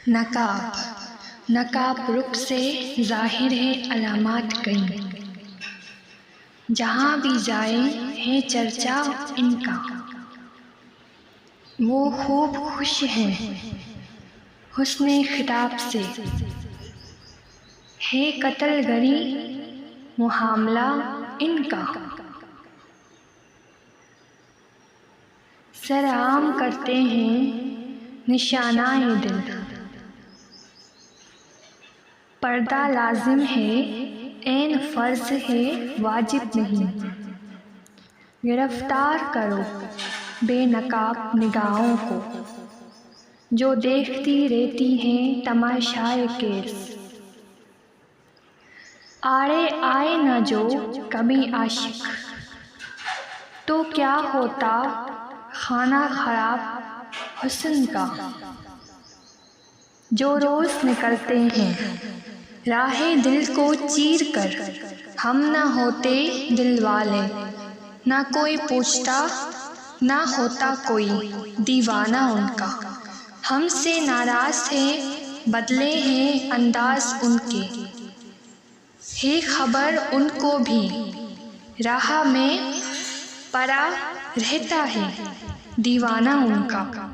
नकाब रुख से ज़ाहिर है अलामात कई, जहाँ भी जाए है चर्चा इनका। वो खूब खुश हैं हुस्ने खिताब से, है कत्लगरी मुहामला इनका। सराम करते हैं निशानाए दिल, पर्दा लाजिम है ऐन फ़र्ज़ है वाजिब नहीं। गिरफ्तार करो बेनकाब निगाहों को, जो देखती रहती हैं तमाशाए केस। आड़े आए न जो कभी आशिक, तो क्या होता खाना खराब हुस्न का। जो रोज़ निकलते हैं राहे दिल को चीर कर, हम न होते दिल वाले, ना कोई पूछता ना होता कोई दीवाना उनका। हमसे नाराज़ थे बदले हैं अंदाज़ उनके, है खबर उनको भी राह में पड़ा रहता है दीवाना उनका।